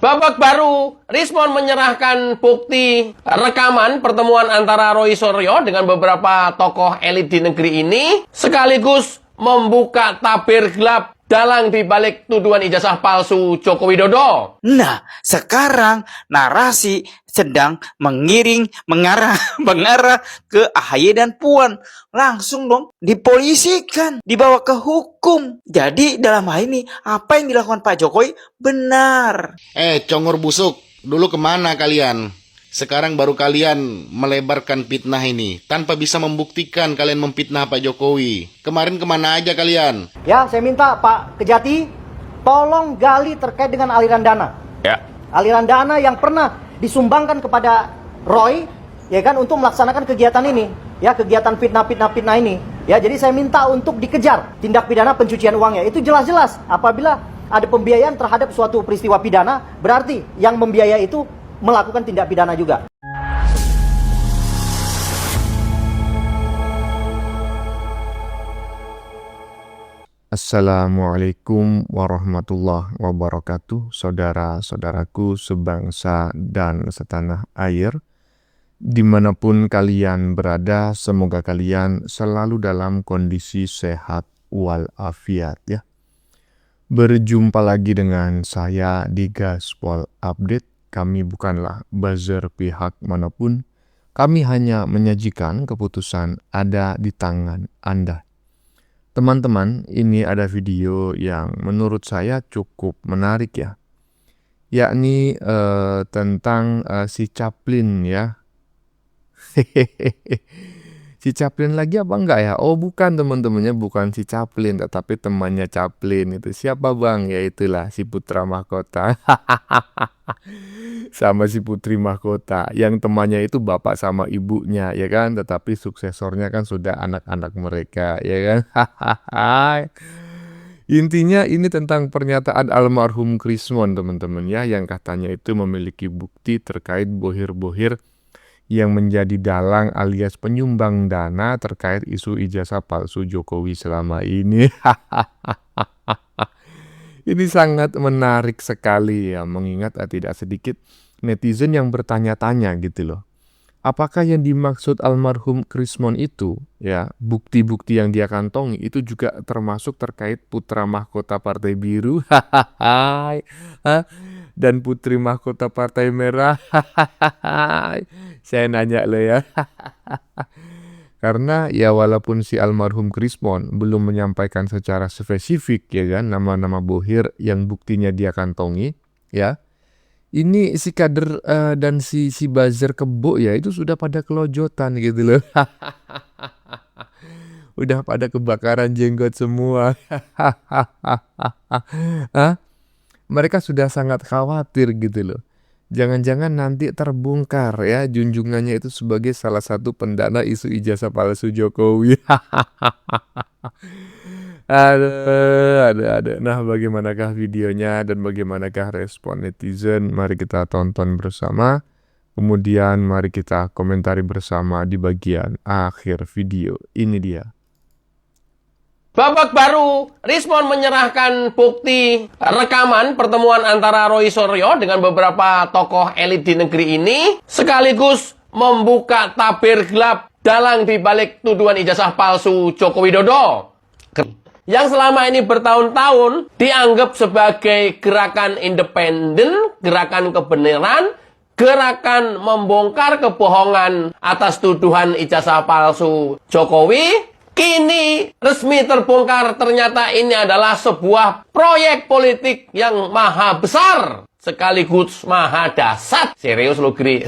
Babak baru, Rismon menyerahkan bukti rekaman pertemuan antara Roy Suryo dengan beberapa tokoh elit di negeri ini, sekaligus membuka tabir gelap dalang di balik tuduhan ijazah palsu Joko Widodo. Nah, sekarang narasi sedang mengarah ke AHY dan Puan. Langsung dong dipolisikan, dibawa ke hukum. Jadi dalam hal ini, apa yang dilakukan Pak Jokowi benar. Congor busuk, dulu kemana kalian? Sekarang baru kalian melebarkan fitnah ini tanpa bisa membuktikan kalian memfitnah Pak Jokowi. Kemarin kemana aja kalian? Ya, saya minta Pak Kejati tolong gali terkait dengan aliran dana. Ya. Aliran dana yang pernah disumbangkan kepada Roy, ya kan, untuk melaksanakan kegiatan ini, ya, kegiatan fitnah ini. Ya, jadi saya minta untuk dikejar tindak pidana pencucian uangnya. Itu jelas-jelas apabila ada pembiayaan terhadap suatu peristiwa pidana, berarti yang membiayai itu melakukan tindak pidana juga. Assalamualaikum warahmatullahi wabarakatuh, saudara-saudaraku sebangsa dan setanah air. Dimanapun kalian berada, semoga kalian selalu dalam kondisi sehat walafiat ya. Berjumpa lagi dengan saya di Gaspol Update. Kami bukanlah buzzer pihak manapun. Kami hanya menyajikan keputusan ada di tangan Anda. Teman-teman, ini ada video yang menurut saya cukup menarik ya. Yakni tentang si Chaplin ya. Si Chaplin lagi apa enggak ya? Oh bukan, teman-temannya bukan si Chaplin, tetapi temannya Chaplin. Itu siapa bang? Ya itulah si putra mahkota. Sama si putri mahkota. Yang temannya itu bapak sama ibunya ya kan. Tetapi suksesornya kan sudah anak-anak mereka ya kan. Intinya ini tentang pernyataan almarhum Rismon teman-teman ya. Yang katanya itu memiliki bukti terkait bohir-bohir yang menjadi dalang alias penyumbang dana terkait isu ijazah palsu Jokowi selama ini. Ini sangat menarik sekali ya, mengingat tidak sedikit netizen yang bertanya-tanya gitu loh. Apakah yang dimaksud almarhum Rismon itu ya, bukti-bukti yang dia kantongi itu juga termasuk terkait putra mahkota Partai Biru dan putri mahkota Partai Merah? Saya nanya lo ya. Karena ya walaupun si almarhum Rismon belum menyampaikan secara spesifik ya kan nama-nama bohir yang buktinya dia kantongi ya. Ini si kader dan si buzzer kebo ya itu sudah pada kelojotan gitu loh. Udah pada kebakaran jenggot semua. Mereka sudah sangat khawatir gitu loh. Jangan-jangan nanti terbongkar ya junjungannya itu sebagai salah satu pendana isu ijazah palsu Jokowi. Ada. Nah, bagaimanakah videonya dan bagaimanakah respon netizen? Mari kita tonton bersama. Kemudian mari kita komentari bersama di bagian akhir video. Ini dia. Babak baru, Rismon menyerahkan bukti rekaman pertemuan antara Roy Suryo dengan beberapa tokoh elit di negeri ini, sekaligus membuka tabir gelap dalang di balik tuduhan ijazah palsu Joko Widodo. Yang selama ini bertahun-tahun dianggap sebagai gerakan independen, gerakan kebenaran, gerakan membongkar kebohongan atas tuduhan ijazah palsu Jokowi. Kini resmi terbongkar, ternyata ini adalah sebuah proyek politik yang maha besar sekaligus maha dahsyat. Serius lo Gri.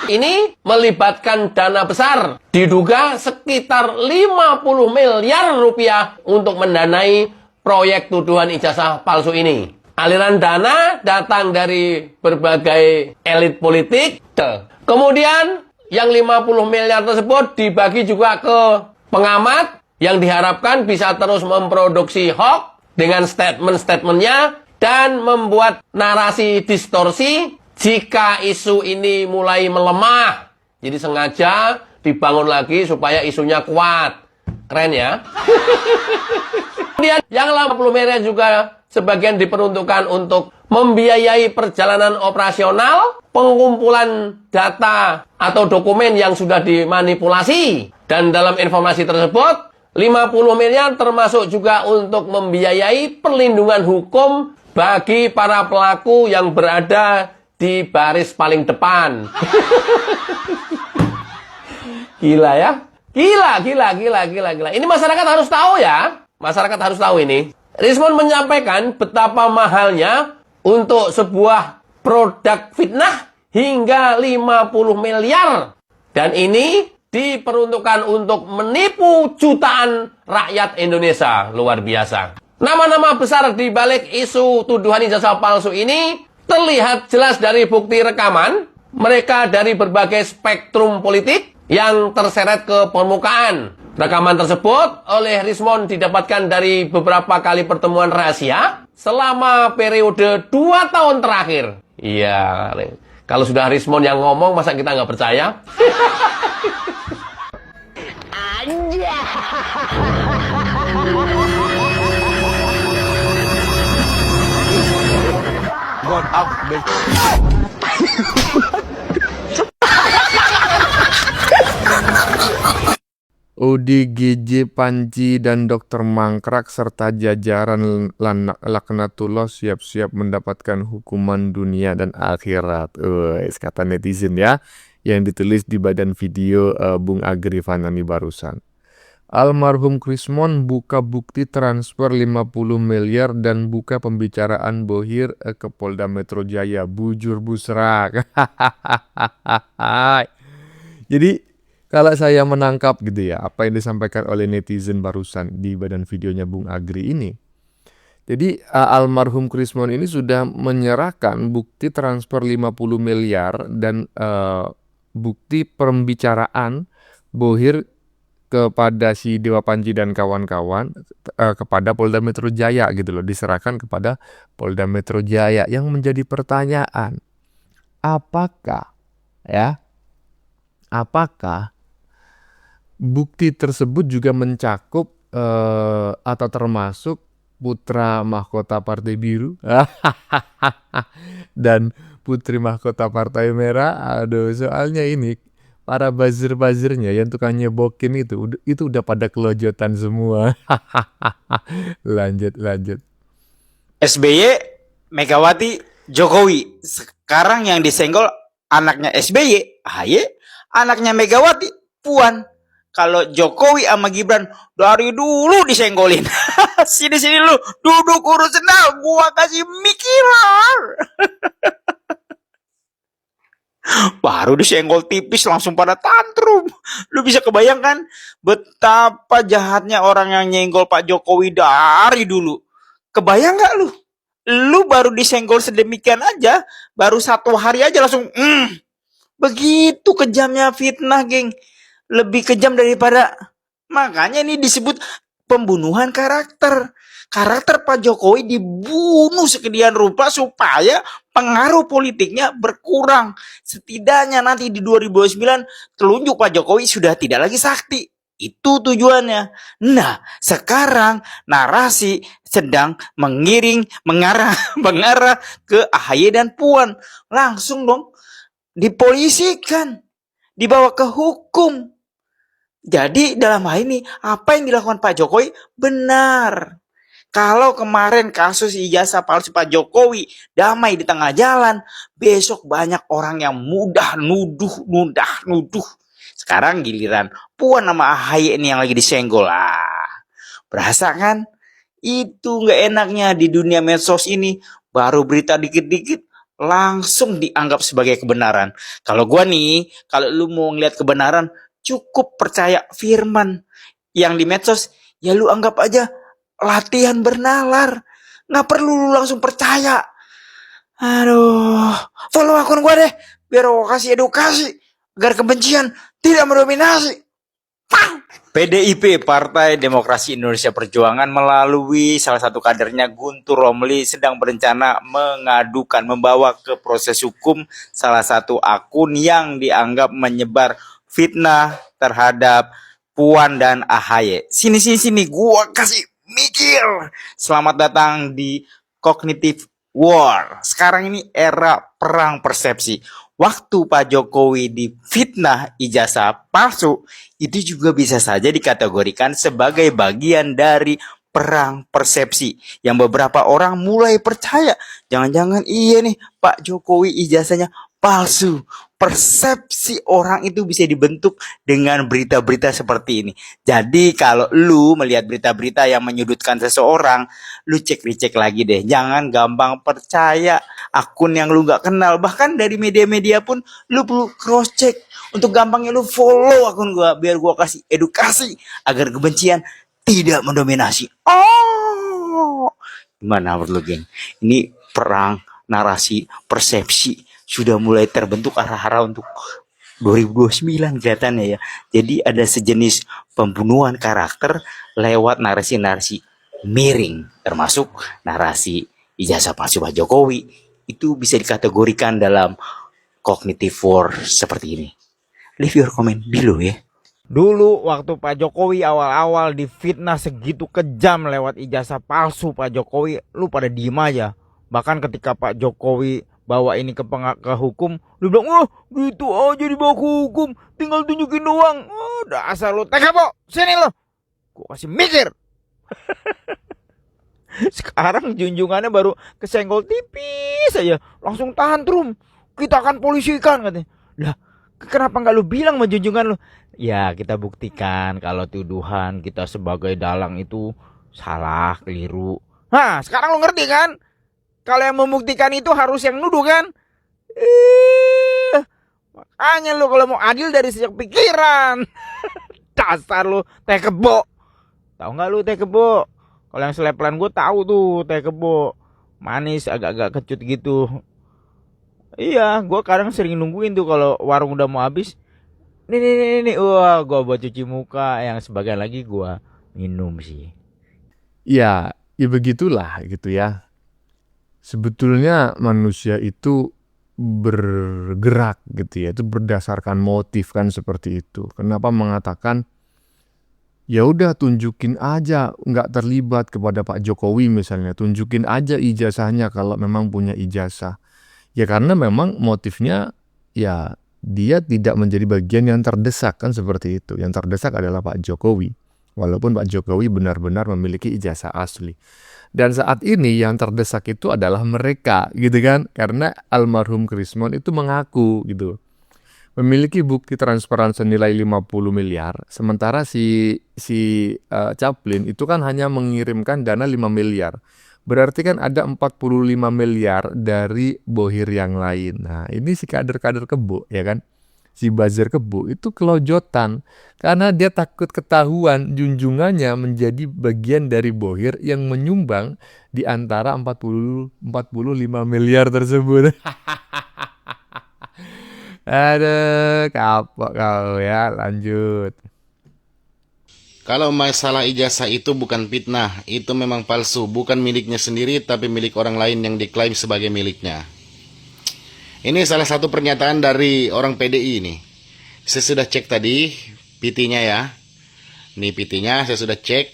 Ini melibatkan dana besar, diduga sekitar 50 miliar rupiah untuk mendanai proyek tuduhan ijazah palsu ini. Aliran dana datang dari berbagai elit politik. Kemudian yang 50 miliar tersebut dibagi juga ke pengamat yang diharapkan bisa terus memproduksi hoax dengan statement-statementnya dan membuat narasi distorsi jika isu ini mulai melemah. Jadi sengaja dibangun lagi supaya isunya kuat. Keren ya? Kemudian yang 50 miliar juga sebagian diperuntukkan untuk membiayai perjalanan operasional, pengumpulan data atau dokumen yang sudah dimanipulasi. Dan dalam informasi tersebut, 50 miliar termasuk juga untuk membiayai perlindungan hukum bagi para pelaku yang berada di baris paling depan. Gila ya? Gila. Ini masyarakat harus tahu ya. Masyarakat harus tahu ini. Rismond menyampaikan betapa mahalnya untuk sebuah produk fitnah hingga 50 miliar. Dan ini diperuntukkan untuk menipu jutaan rakyat Indonesia. Luar biasa. Nama-nama besar di balik isu tuduhan ijazah palsu ini terlihat jelas dari bukti rekaman. Mereka dari berbagai spektrum politik yang terseret ke permukaan. Rekaman tersebut oleh Rismond didapatkan dari beberapa kali pertemuan rahasia selama periode 2 tahun terakhir. Iya, kalau sudah Rismond yang ngomong, masa kita nggak percaya? God up, ODGJ Panji dan Dr. Mangkrak serta jajaran Laknatullah siap-siap mendapatkan hukuman dunia dan akhirat. Kata netizen ya, yang ditulis di badan video Bung Agri Fanani barusan. Almarhum Krismon buka bukti transfer 50 miliar dan buka pembicaraan bohir ke Polda Metro Jaya. Bujur busrak. Jadi kalau saya menangkap gitu ya, apa yang disampaikan oleh netizen barusan di badan videonya Bung Agri ini. Jadi almarhum Krismon ini sudah menyerahkan bukti transfer 50 miliar dan bukti pembicaraan bohir kepada si Dewa Panji dan kawan-kawan kepada Polda Metro Jaya gitu loh, diserahkan kepada Polda Metro Jaya. Yang menjadi pertanyaan, apakah bukti tersebut juga mencakup atau termasuk putra mahkota Partai Biru dan putri mahkota Partai Merah? Aduh, soalnya ini para buzzer-buzzernya yang tukang nyebokin itu udah pada kelojotan semua. Lanjut. SBY, Megawati, Jokowi. Sekarang yang disenggol anaknya SBY, AHY, anaknya Megawati, Puan. Kalau Jokowi sama Gibran dari dulu disenggolin. Sini lu, duduk urus sendal, gua kasih mikiran. Baru disenggol tipis langsung pada tantrum. Lu bisa kebayangkan betapa jahatnya orang yang nyenggol Pak Jokowi dari dulu. Kebayang gak lu? Lu baru disenggol sedemikian aja, baru 1 hari aja langsung begitu kejamnya fitnah, geng. Lebih kejam daripada, makanya ini disebut pembunuhan karakter. Karakter Pak Jokowi dibunuh sekian rupa supaya pengaruh politiknya berkurang. Setidaknya nanti di 2009 telunjuk Pak Jokowi sudah tidak lagi sakti. Itu tujuannya. Nah, sekarang narasi sedang mengarah ke AHY dan Puan. Langsung dong dipolisikan, dibawa ke hukum. Jadi dalam hal ini apa yang dilakukan Pak Jokowi benar. Kalau kemarin kasus ijazah palsu Pak Jokowi damai di tengah jalan, besok banyak orang yang mudah nuduh. Sekarang giliran Puan sama AHY ini yang lagi disenggol. Berasa kan? Itu gak enaknya di dunia medsos ini. Baru berita dikit-dikit langsung dianggap sebagai kebenaran. Kalau gua nih, kalau lu mau ngeliat kebenaran, cukup percaya firman. Yang di medsos, ya lu anggap aja latihan bernalar. Nggak perlu lu langsung percaya. Aduh, follow akun gua deh, biar gua kasih edukasi agar kebencian tidak mendominasi. PDIP, Partai Demokrasi Indonesia Perjuangan, melalui salah satu kadernya Guntur Romli sedang berencana membawa ke proses hukum salah satu akun yang dianggap menyebar fitnah terhadap Puan dan AHY. Sini, gua kasih mikir. Selamat datang di cognitive war. Sekarang ini era perang persepsi. Waktu Pak Jokowi difitnah ijazah palsu, itu juga bisa saja dikategorikan sebagai bagian dari perang persepsi. Yang beberapa orang mulai percaya, jangan-jangan iya nih Pak Jokowi ijazahnya palsu. Persepsi orang itu bisa dibentuk dengan berita-berita seperti ini. Jadi kalau lu melihat berita-berita yang menyudutkan seseorang, lu cek-recek lagi deh. Jangan gampang percaya akun yang lu nggak kenal. Bahkan dari media-media pun lu perlu cross check. Untuk gampangnya lu follow akun gua biar gua kasih edukasi agar kebencian tidak mendominasi. Oh, gimana menurut lu, geng? Ini perang narasi persepsi sudah mulai terbentuk arah-arah untuk 2029 kelihatannya ya. Jadi ada sejenis pembunuhan karakter lewat narasi-narasi miring, termasuk narasi ijazah palsu Pak Jokowi. Itu bisa dikategorikan dalam cognitive war seperti ini. Leave your comment below ya. Dulu waktu Pak Jokowi awal-awal difitnah segitu kejam lewat ijazah palsu Pak Jokowi, lu pada diem aja. Bahkan ketika Pak Jokowi bawa ini ke hukum, lu bilang, wah gitu aja dibawa ke hukum, tinggal tunjukin doang. Oh, dasar lu TKBO, sini lo, gua kasih mikir. Sekarang junjungannya baru kesenggol tipis aja, langsung tantrum. Kita akan polisikan katanya. Lah, kenapa nggak lu bilang sama junjungan lu? Ya kita buktikan kalau tuduhan kita sebagai dalang itu salah, keliru. Nah sekarang lu ngerti kan? Kalau yang membuktikan itu harus yang nuduh kan? Makanya lu kalau mau adil dari sejak pikiran. Dasar lu teh kebo. Tahu nggak lu teh kebo? Kalau yang selepelan gue tahu tuh teh kebo. Manis agak-agak kecut gitu. Iya, gue kadang sering nungguin tuh kalau warung udah mau habis. Nih, wah, gue buat cuci muka. Yang sebagian lagi gue minum sih. Ya begitulah gitu ya. Sebetulnya manusia itu bergerak gitu ya, itu berdasarkan motif kan seperti itu. Kenapa mengatakan ya udah tunjukin aja nggak terlibat kepada Pak Jokowi misalnya, tunjukin aja ijazahnya kalau memang punya ijazah. Ya karena memang motifnya ya dia tidak menjadi bagian yang terdesak kan seperti itu. Yang terdesak adalah Pak Jokowi. Walaupun Pak Jokowi benar-benar memiliki ijazah asli. Dan saat ini yang terdesak itu adalah mereka gitu kan. Karena almarhum Krismon itu mengaku gitu. Memiliki bukti transparan senilai 50 miliar. Sementara si Chaplin itu kan hanya mengirimkan dana 5 miliar. Berarti kan ada 45 miliar dari bohir yang lain. Nah ini si kader-kader kebo ya kan. Si buzzer kebo itu kelojotan. Karena dia takut ketahuan junjungannya menjadi bagian dari bohir yang menyumbang di antara 45 miliar tersebut. Aduh kapok kau ya, lanjut. Kalau masalah ijazah itu bukan fitnah, itu memang palsu, bukan miliknya sendiri tapi milik orang lain yang diklaim sebagai miliknya. Ini salah satu pernyataan dari orang PDI ini. Saya sudah cek tadi PT-nya ya. Nih PT-nya saya sudah cek.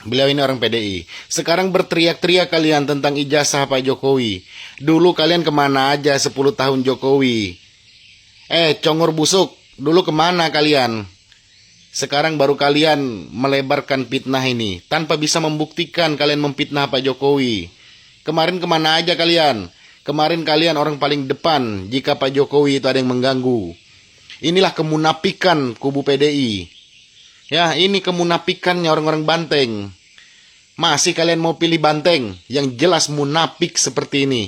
Beliau ini orang PDI. Sekarang berteriak-teriak kalian tentang ijazah Pak Jokowi. Dulu kalian kemana aja 10 tahun Jokowi? Congor busuk, dulu kemana kalian? Sekarang baru kalian melebarkan fitnah ini. Tanpa bisa membuktikan kalian memfitnah Pak Jokowi. Kemarin kemana aja kalian? Kemarin kalian orang paling depan jika Pak Jokowi itu ada yang mengganggu. Inilah kemunafikan kubu PDI. Ya, ini kemunafikannya orang-orang Banteng. Masih kalian mau pilih Banteng yang jelas munafik seperti ini.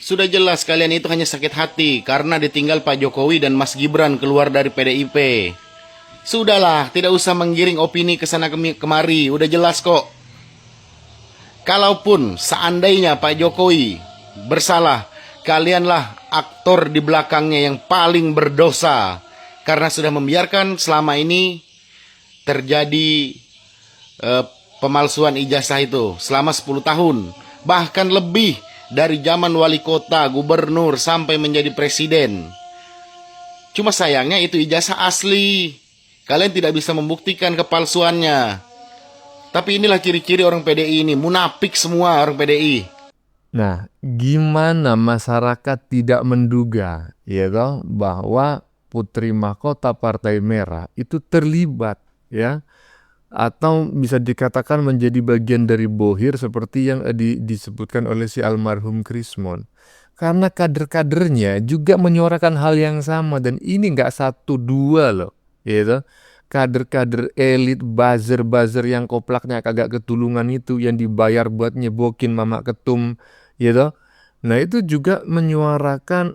Sudah jelas kalian itu hanya sakit hati karena ditinggal Pak Jokowi dan Mas Gibran keluar dari PDIP. Sudahlah, tidak usah menggiring opini ke sana kemari, udah jelas kok. Kalaupun seandainya Pak Jokowi bersalah, kalianlah aktor di belakangnya yang paling berdosa. Karena sudah membiarkan selama ini terjadi pemalsuan ijazah itu selama 10 tahun. Bahkan lebih dari zaman wali kota, gubernur, sampai menjadi presiden. Cuma sayangnya itu ijazah asli. Kalian tidak bisa membuktikan kepalsuannya. Tapi inilah ciri-ciri orang PDI ini, munafik semua orang PDI. Nah, gimana masyarakat tidak menduga, ya toh, bahwa Putri Mahkota Partai Merah itu terlibat, ya, atau bisa dikatakan menjadi bagian dari bohir seperti yang disebutkan oleh si almarhum Krismon. Karena kader-kadernya juga menyuarakan hal yang sama, dan ini nggak satu dua loh, gitu. Kader-kader elit, buzzer-buzzer yang koplaknya kagak ketulungan itu, yang dibayar buat nyebokin Mama Ketum, gitu. Nah itu juga menyuarakan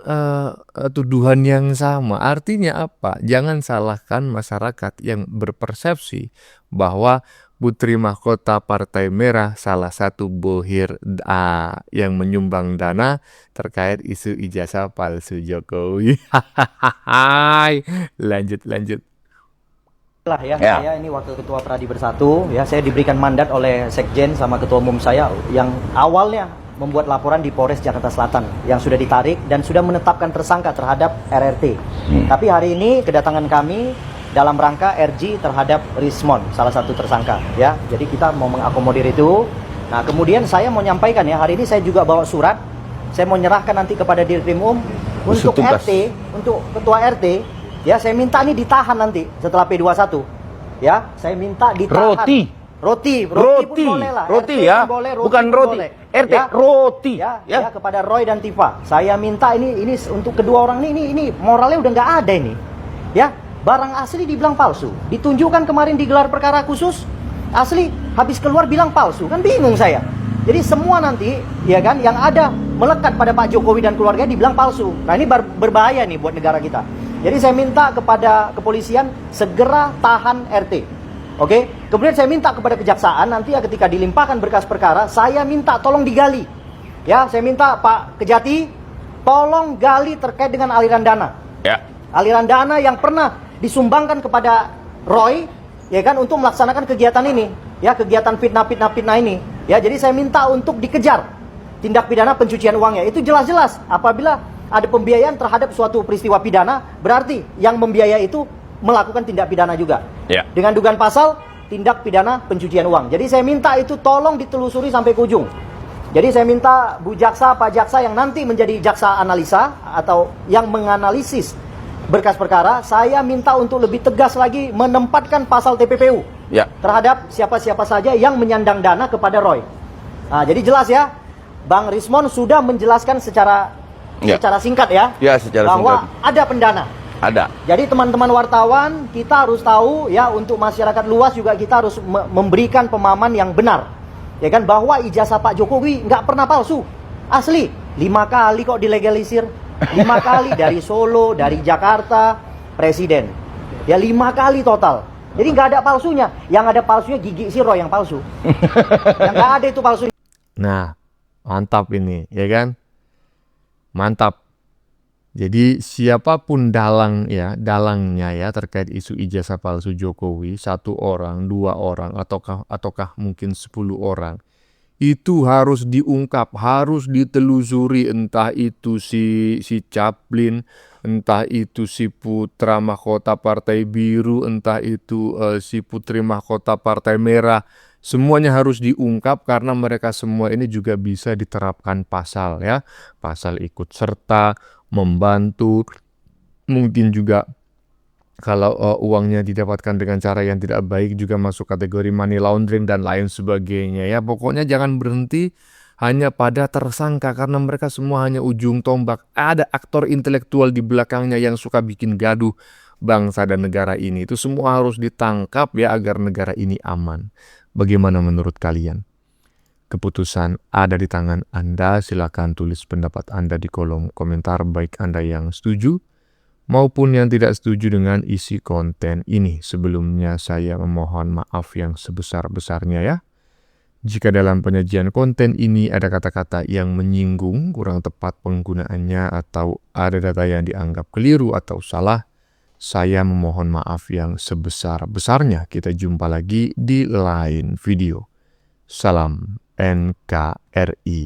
tuduhan yang sama. Artinya apa? Jangan salahkan masyarakat yang berpersepsi bahwa Putri Mahkota Partai Merah salah satu bohir yang menyumbang dana terkait isu ijazah palsu Jokowi. Lanjut. Lah ya, Ya. saya ini wakil ketua Pradi Bersatu, ya saya diberikan mandat oleh Sekjen sama ketua umum saya yang awalnya membuat laporan di Polres Jakarta Selatan yang sudah ditarik dan sudah menetapkan tersangka terhadap RRT. Tapi hari ini kedatangan kami dalam rangka RG terhadap Rismon, salah satu tersangka, ya. Jadi kita mau mengakomodir itu. Nah, kemudian saya mau nyampaikan ya, hari ini saya juga bawa surat. Saya mau nyerahkan nanti kepada Dirkrim untuk Tugas. RT, untuk ketua RT. Ya, saya minta ini ditahan nanti setelah P21. Ya, saya minta ditahan. Roti pun boleh lah. Roti RT ya, pun boleh, bukan pun roti. boleh. RT Ya. roti. Ya, kepada Roy dan Tifa. Saya minta ini untuk kedua orang ini moralnya udah nggak ada ini. Ya, barang asli dibilang palsu. Ditunjukkan kemarin digelar perkara khusus, asli habis keluar bilang palsu. Kan bingung saya. Jadi semua nanti, ya kan, yang ada melekat pada Pak Jokowi dan keluarga dibilang palsu. Nah, ini berbahaya nih buat negara kita. Jadi saya minta kepada kepolisian segera tahan RT. Oke? Kemudian saya minta kepada kejaksaan nanti ya ketika dilimpahkan berkas perkara, saya minta tolong digali. Ya, saya minta Pak Kejati tolong gali terkait dengan aliran dana. Ya. Aliran dana yang pernah disumbangkan kepada Roy, ya kan, untuk melaksanakan kegiatan ini, ya, kegiatan fitnah ini. Ya, jadi saya minta untuk dikejar tindak pidana pencucian uangnya. Itu jelas-jelas apabila ada pembiayaan terhadap suatu peristiwa pidana, berarti yang membiayai itu melakukan tindak pidana juga. Ya. Dengan dugaan pasal tindak pidana pencucian uang. Jadi saya minta itu tolong ditelusuri sampai ke ujung. Jadi saya minta Bu Jaksa, Pak Jaksa yang nanti menjadi jaksa analisa atau yang menganalisis berkas perkara, saya minta untuk lebih tegas lagi menempatkan pasal TPPU Ya. terhadap siapa-siapa saja yang menyandang dana kepada Roy. Nah, jadi jelas ya, Bang Rismon sudah menjelaskan secara singkat ya, secara bahwa ada pendana. Ada. Jadi teman-teman wartawan, kita harus tahu ya, untuk masyarakat luas juga kita harus memberikan pemahaman yang benar. Ya kan, bahwa ijazah Pak Jokowi nggak pernah palsu. Asli, 5 kali kok dilegalisir. 5 kali dari Solo, dari Jakarta, Presiden. Ya 5 kali total. Jadi nggak ada palsunya. Yang ada palsunya gigi si Roy yang palsu. Yang nggak ada itu palsu. Nah, mantap ini, ya kan? Mantap. Jadi siapapun dalangnya ya terkait isu ijazah palsu Jokowi, 1 orang, 2 orang, ataukah mungkin 10 orang, itu harus diungkap, harus ditelusuri, entah itu si Caplin, entah itu si Putra Mahkota Partai Biru, entah itu si Putri Mahkota Partai Merah. Semuanya harus diungkap karena mereka semua ini juga bisa diterapkan pasal ya. Pasal ikut serta, membantu, mungkin juga kalau uangnya didapatkan dengan cara yang tidak baik juga masuk kategori money laundering dan lain sebagainya ya. Pokoknya jangan berhenti hanya pada tersangka karena mereka semua hanya ujung tombak. Ada aktor intelektual di belakangnya yang suka bikin gaduh bangsa dan negara ini. Itu semua harus ditangkap ya agar negara ini aman. Bagaimana menurut kalian? Keputusan ada di tangan Anda. Silakan tulis pendapat Anda di kolom komentar, baik Anda yang setuju maupun yang tidak setuju dengan isi konten ini. Sebelumnya saya memohon maaf yang sebesar-besarnya ya. Jika dalam penyajian konten ini ada kata-kata yang menyinggung, kurang tepat penggunaannya, atau ada data yang dianggap keliru atau salah, saya memohon maaf yang sebesar-besarnya. Kita jumpa lagi di lain video. Salam NKRI.